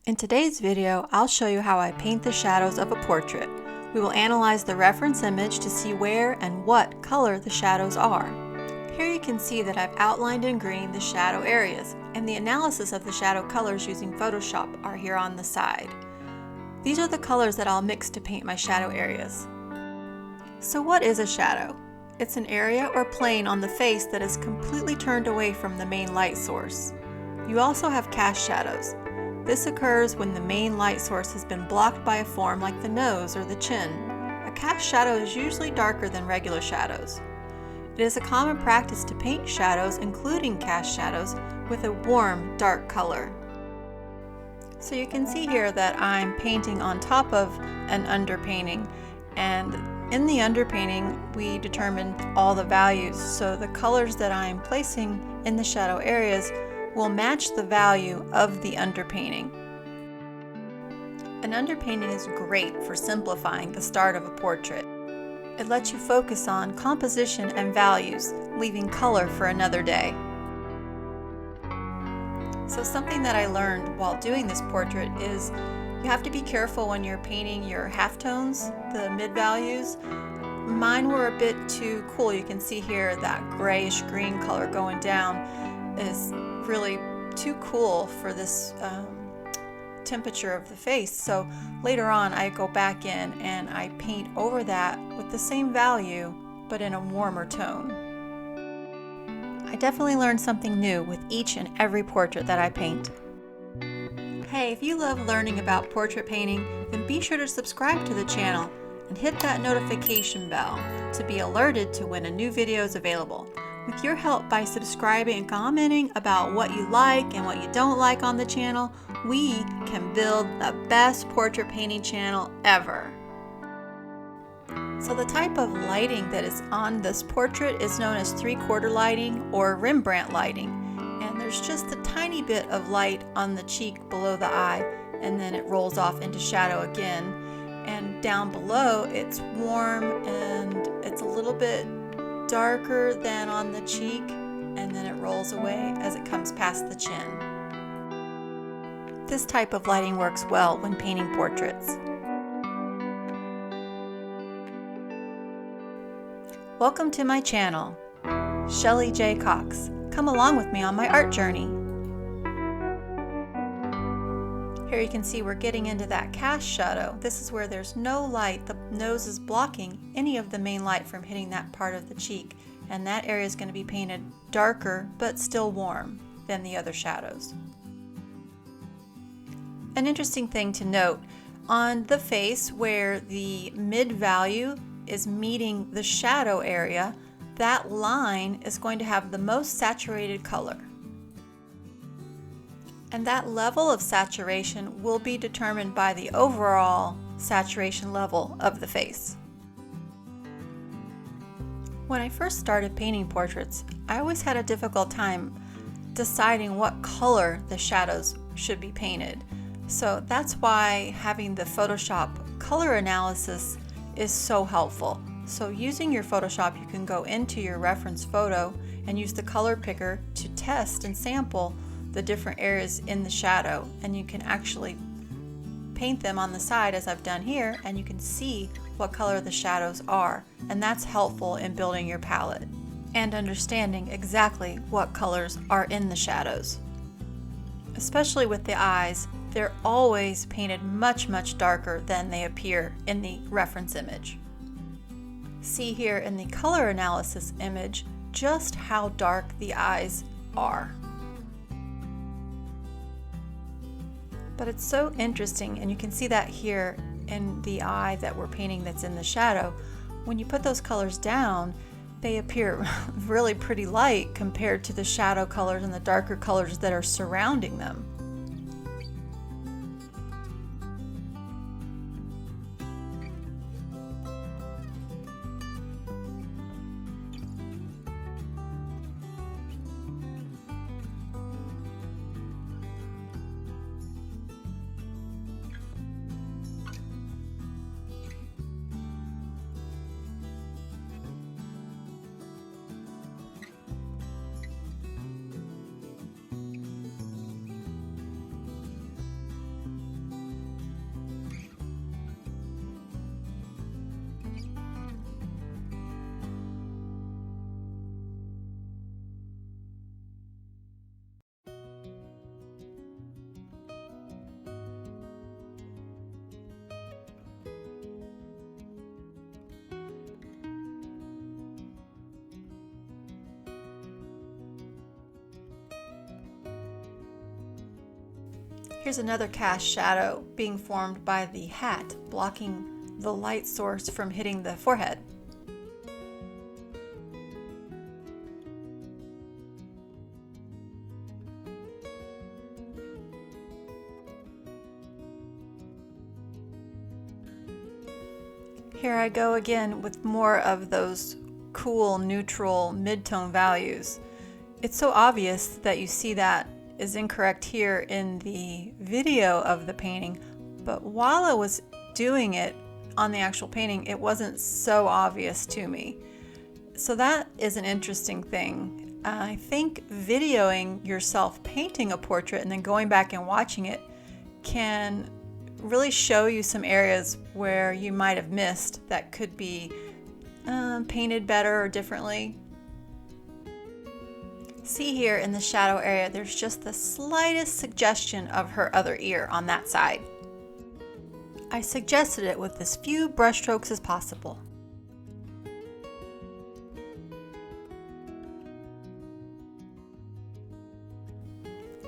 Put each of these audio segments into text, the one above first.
In today's video, I'll show you how I paint the shadows of a portrait. We will analyze the reference image to see where and what color the shadows are. Here you can see that I've outlined in green the shadow areas, and the analysis of the shadow colors using Photoshop are here on the side. These are the colors that I'll mix to paint my shadow areas. So what is a shadow? It's an area or plane on the face that is completely turned away from the main light source. You also have cast shadows. This occurs when the main light source has been blocked by a form like the nose or the chin. A cast shadow is usually darker than regular shadows. It is a common practice to paint shadows, including cast shadows, with a warm, dark color. So you can see here that I'm painting on top of an underpainting, and in the underpainting we determined all the values, so the colors that I'm placing in the shadow areas will match the value of the underpainting. An underpainting is great for simplifying the start of a portrait. It lets you focus on composition and values, leaving color for another day. So something that I learned while doing this portrait is you have to be careful when you're painting your halftones, the mid-values. Mine were a bit too cool. You can see here that grayish green color going down is really too cool for this temperature of the face. So later on I go back in and I paint over that with the same value but in a warmer tone. I definitely learned something new with each and every portrait that I paint. Hey, if you love learning about portrait painting, then be sure to subscribe to the channel and hit that notification bell to be alerted to when a new video is available. With your help by subscribing and commenting about what you like and what you don't like on the channel, we can build the best portrait painting channel ever. So the type of lighting that is on this portrait is known as 3/4 lighting or Rembrandt lighting. And there's just a tiny bit of light on the cheek below the eye, and then it rolls off into shadow again. And down below it's warm and it's a little bit darker than on the cheek, and then it rolls away as it comes past the chin. This type of lighting works well when painting portraits. Welcome to my channel, Shelley J. Cox. Come along with me on my art journey. Here you can see we're getting into that cast shadow. This is where there's no light. The nose is blocking any of the main light from hitting that part of the cheek, and that area is going to be painted darker but still warm than the other shadows. An interesting thing to note, on the face where the mid value is meeting the shadow area, that line is going to have the most saturated color. And that level of saturation will be determined by the overall saturation level of the face. When I first started painting portraits, I always had a difficult time deciding what color the shadows should be painted. So that's why having the Photoshop color analysis is so helpful. So using your Photoshop, you can go into your reference photo and use the color picker to test and sample the different areas in the shadow, and you can actually paint them on the side as I've done here, and you can see what color the shadows are, and that's helpful in building your palette and understanding exactly what colors are in the shadows. Especially with the eyes, they're always painted much darker than they appear in the reference image. See here in the color analysis image just how dark the eyes are. But it's so interesting, and you can see that here in the eye that we're painting that's in the shadow. When you put those colors down, they appear really pretty light compared to the shadow colors and the darker colors that are surrounding them. Here's another cast shadow being formed by the hat, blocking the light source from hitting the forehead. Here I go again with more of those cool, neutral, mid-tone values. It's so obvious that you see that is incorrect here in the video of the painting, but while I was doing it on the actual painting, it wasn't so obvious to me. So that is an interesting thing. I think videoing yourself painting a portrait and then going back and watching it can really show you some areas where you might have missed that could be painted better or differently. See here in the shadow area, there's just the slightest suggestion of her other ear on that side. I suggested it with as few brush strokes as possible.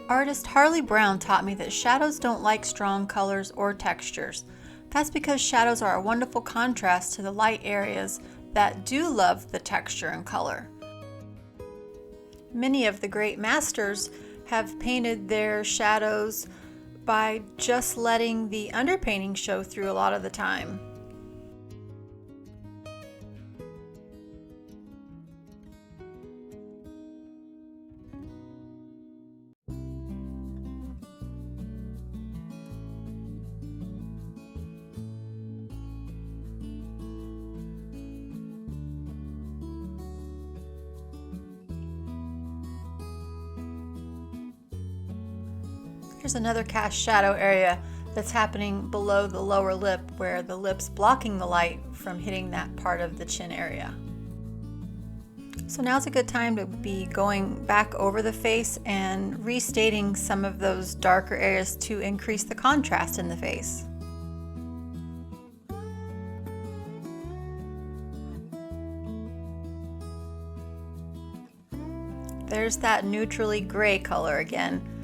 Artist Harley Brown taught me that shadows don't like strong colors or textures. That's because shadows are a wonderful contrast to the light areas that do love the texture and color. Many of the great masters have painted their shadows by just letting the underpainting show through a lot of the time. Here's another cast shadow area that's happening below the lower lip, where the lip's blocking the light from hitting that part of the chin area. So now's a good time to be going back over the face and restating some of those darker areas to increase the contrast in the face. There's that neutrally gray color again.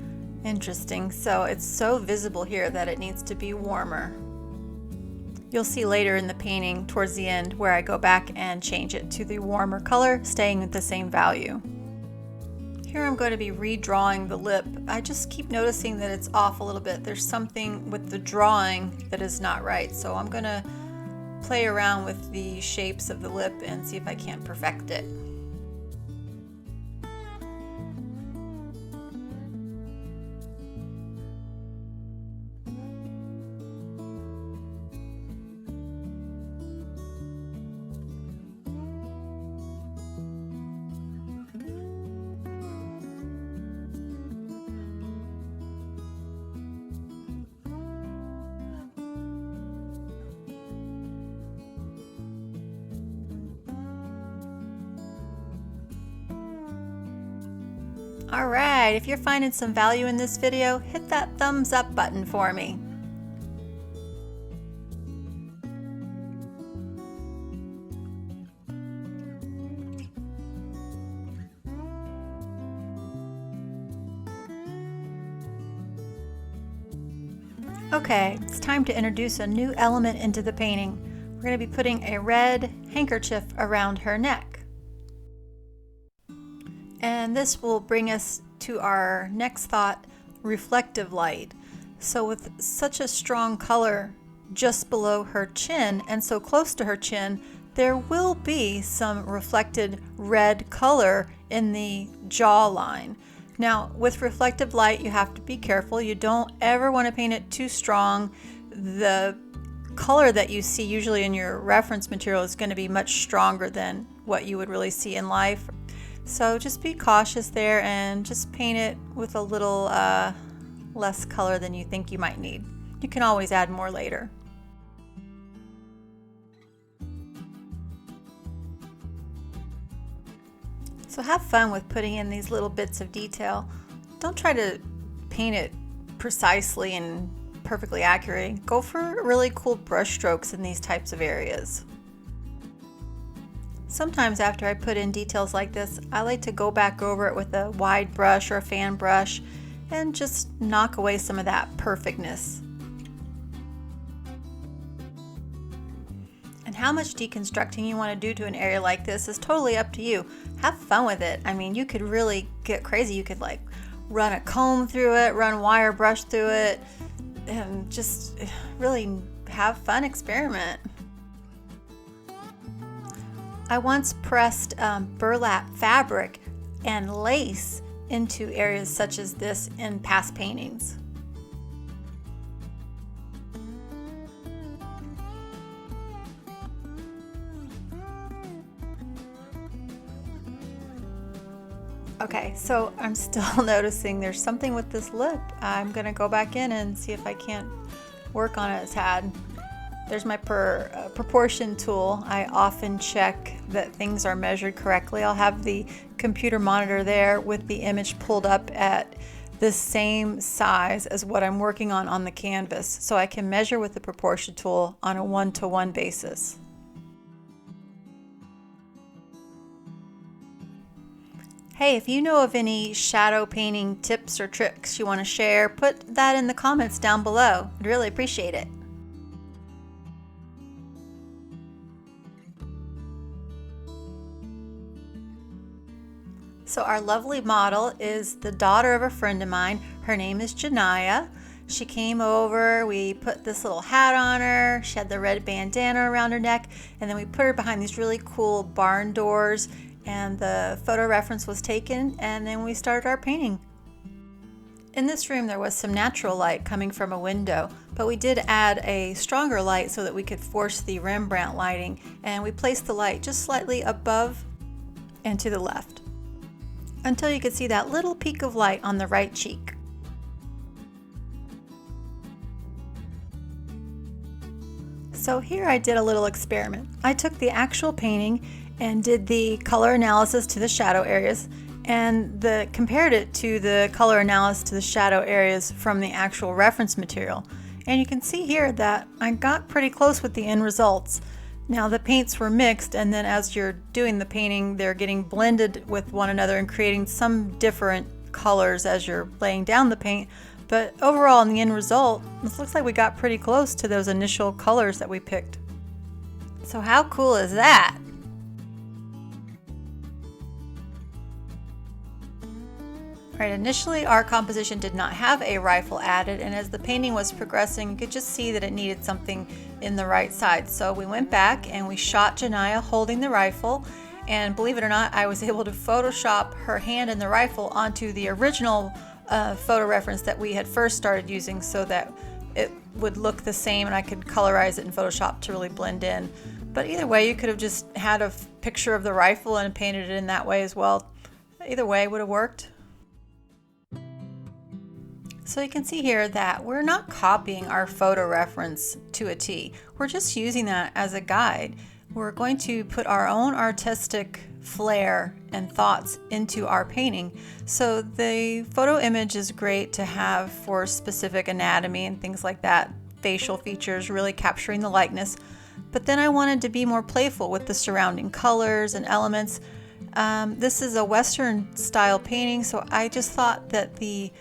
Interesting. So it's so visible here that it needs to be warmer. You'll see later in the painting towards the end where I go back and change it to the warmer color, staying at the same value. Here I'm going to be redrawing the lip. I just keep noticing that it's off a little bit. There's something with the drawing that is not right. So I'm going to play around with the shapes of the lip and see if I can't perfect it. Alright, if you're finding some value in this video, hit that thumbs up button for me. Okay, it's time to introduce a new element into the painting. We're going to be putting a red handkerchief around her neck. And this will bring us to our next thought, reflective light. So with such a strong color just below her chin and so close to her chin, there will be some reflected red color in the jawline. Now with reflective light, you have to be careful. You don't ever want to paint it too strong. The color that you see usually in your reference material is going to be much stronger than what you would really see in life. So just be cautious there and just paint it with a little less color than you think you might need. You can always add more later. So have fun with putting in these little bits of detail. Don't try to paint it precisely and perfectly accurate. Go for really cool brush strokes in these types of areas. Sometimes after I put in details like this, I like to go back over it with a wide brush or a fan brush and just knock away some of that perfectness. And how much deconstructing you want to do to an area like this is totally up to you. Have fun with it. I mean, you could really get crazy. You could like run a comb through it, run wire brush through it, and just really have fun, experiment. I once pressed burlap fabric and lace into areas such as this in past paintings. Okay, so I'm still noticing there's something with this lip. I'm gonna go back in and see if I can't work on it a tad. There's my proportion tool. I often check that things are measured correctly. I'll have the computer monitor there with the image pulled up at the same size as what I'm working on the canvas, so I can measure with the proportion tool on a one-to-one basis. Hey, if you know of any shadow painting tips or tricks you want to share, put that in the comments down below. I'd really appreciate it. So our lovely model is the daughter of a friend of mine. Her name is Janiyah. She came over, we put this little hat on her, she had the red bandana around her neck, and then we put her behind these really cool barn doors, and the photo reference was taken, and then we started our painting. In this room there was some natural light coming from a window, but we did add a stronger light so that we could force the Rembrandt lighting, and we placed the light just slightly above and to the left until you could see that little peak of light on the right cheek. So here I did a little experiment. I took the actual painting and did the color analysis to the shadow areas and compared it to the color analysis to the shadow areas from the actual reference material. And you can see here that I got pretty close with the end results. Now the paints were mixed, and then as you're doing the painting, they're getting blended with one another and creating some different colors as you're laying down the paint. But overall, in the end result, this looks like we got pretty close to those initial colors that we picked. So how cool is that? Right, initially our composition did not have a rifle added, and as the painting was progressing, you could just see that it needed something in the right side. So we went back and we shot Janiyah holding the rifle, and believe it or not, I was able to Photoshop her hand and the rifle onto the original photo reference that we had first started using so that it would look the same, and I could colorize it in Photoshop to really blend in. But either way, you could have just had a picture of the rifle and painted it in that way as well. Either way would have worked. So you can see here that we're not copying our photo reference to a T. We're just using that as a guide. We're going to put our own artistic flair and thoughts into our painting. So the photo image is great to have for specific anatomy and things like that, facial features, really capturing the likeness. But then I wanted to be more playful with the surrounding colors and elements. This is a Western style painting, so I just thought that the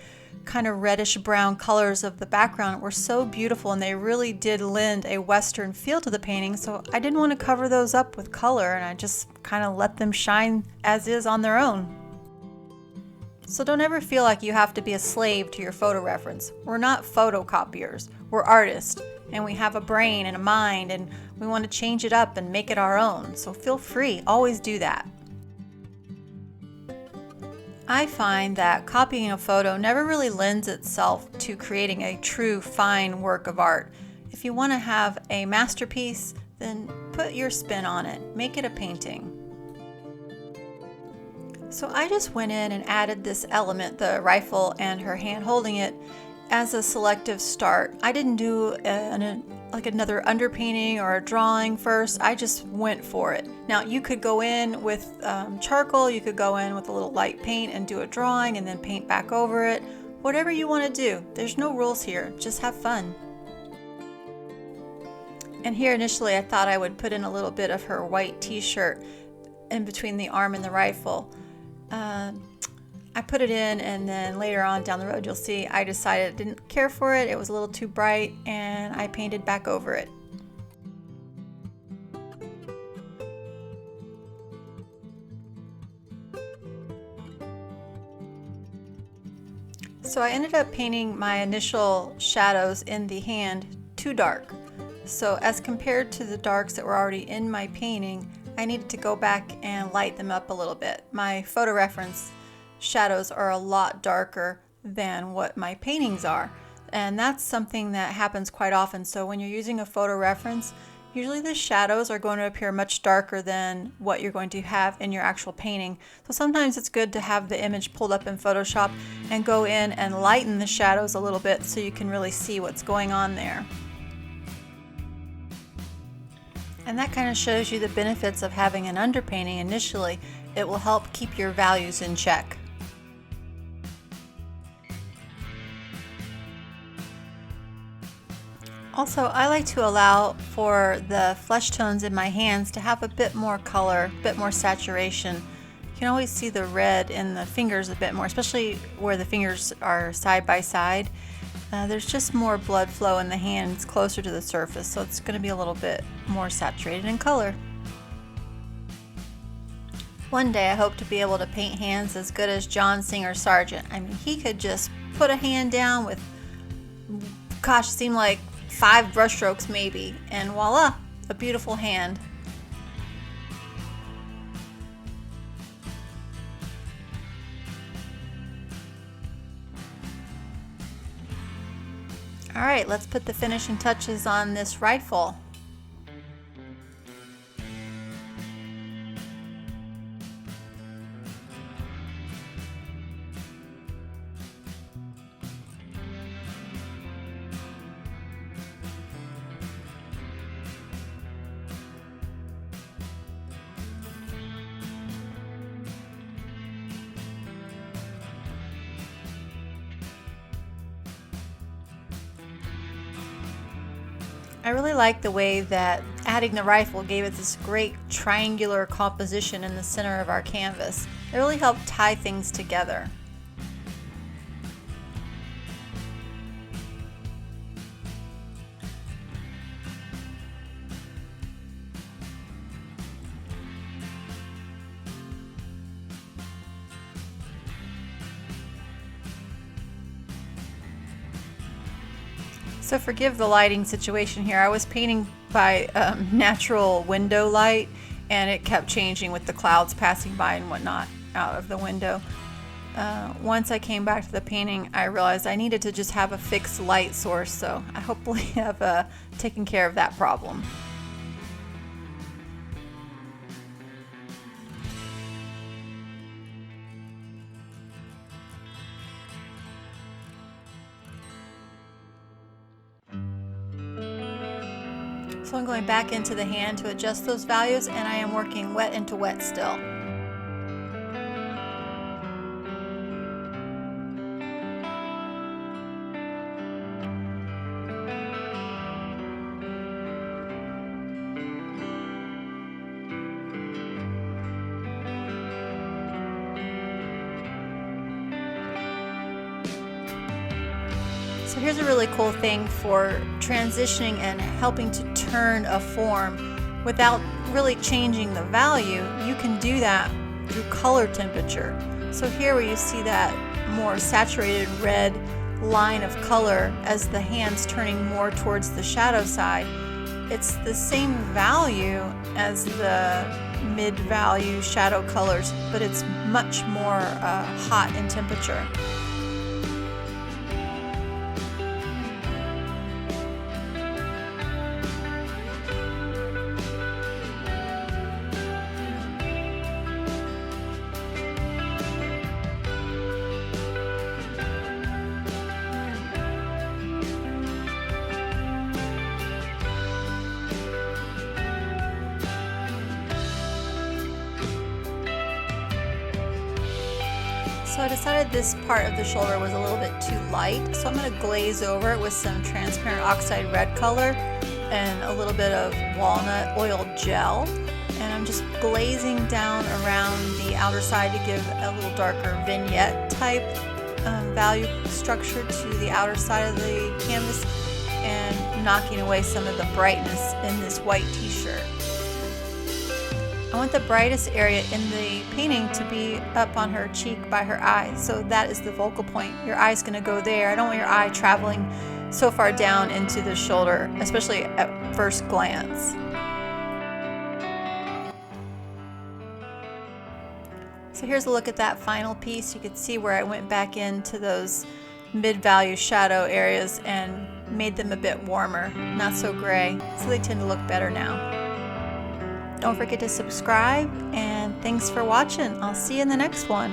kind of reddish brown colors of the background were so beautiful, and they really did lend a Western feel to the painting, so I didn't want to cover those up with color, and I just kind of let them shine as is on their own. So don't ever feel like you have to be a slave to your photo reference. We're not photocopiers, we're artists, and we have a brain and a mind, and we want to change it up and make it our own, so feel free, always do that. I find that copying a photo never really lends itself to creating a true fine work of art. If you want to have a masterpiece, then put your spin on it, make it a painting. So I just went in and added this element, the rifle and her hand holding it, as a selective start. I didn't do another underpainting or a drawing first. I just went for it. Now you could go in with charcoal, you could go in with a little light paint and do a drawing and then paint back over it. Whatever you want to do. There's no rules here. Just have fun. And here initially I thought I would put in a little bit of her white t-shirt in between the arm and the rifle. I put it in, and then later on down the road you'll see I decided I didn't care for it. It was a little too bright, and I painted back over it. So I ended up painting my initial shadows in the hand too dark. So as compared to the darks that were already in my painting, I needed to go back and light them up a little bit. My photo reference shadows are a lot darker than what my paintings are. And that's something that happens quite often. So when you're using a photo reference, usually the shadows are going to appear much darker than what you're going to have in your actual painting. So sometimes it's good to have the image pulled up in Photoshop and go in and lighten the shadows a little bit so you can really see what's going on there. And that kind of shows you the benefits of having an underpainting initially. It will help keep your values in check. Also, I like to allow for the flesh tones in my hands to have a bit more color, a bit more saturation. You can always see the red in the fingers a bit more, especially where the fingers are side by side. There's just more blood flow in the hands closer to the surface, so it's going to be a little bit more saturated in color. One day I hope to be able to paint hands as good as John Singer Sargent. I mean, he could just put a hand down with, gosh, it seemed like 5 brush strokes maybe, and voila, a beautiful hand. All right, let's put the finishing touches on this rifle. I really like the way that adding the rifle gave it this great triangular composition in the center of our canvas. It really helped tie things together. So forgive the lighting situation here. I was painting by natural window light, and it kept changing with the clouds passing by and whatnot out of the window. Once I came back to the painting, I realized I needed to just have a fixed light source, so I hopefully have taken care of that problem. So I'm going back into the hand to adjust those values, and I am working wet into wet still. So here's a really cool thing for transitioning and helping to turn a form without really changing the value. You can do that through color temperature. So here where you see that more saturated red line of color as the hand's turning more towards the shadow side, it's the same value as the mid-value shadow colors, but it's much more hot in temperature. So I decided this part of the shoulder was a little bit too light, so I'm going to glaze over it with some transparent oxide red color and a little bit of walnut oil gel. and I'm just glazing down around the outer side to give a little darker vignette type value structure to the outer side of the canvas, and knocking away some of the brightness in this white t-shirt. I want the brightest area in the painting to be up on her cheek by her eye, so that is the focal point. Your eye's going to go there. I don't want your eye traveling so far down into the shoulder, especially at first glance. So here's a look at that final piece. You could see where I went back into those mid-value shadow areas and made them a bit warmer, not so gray, so they tend to look better now. Don't forget to subscribe, and thanks for watching. I'll see you in the next one.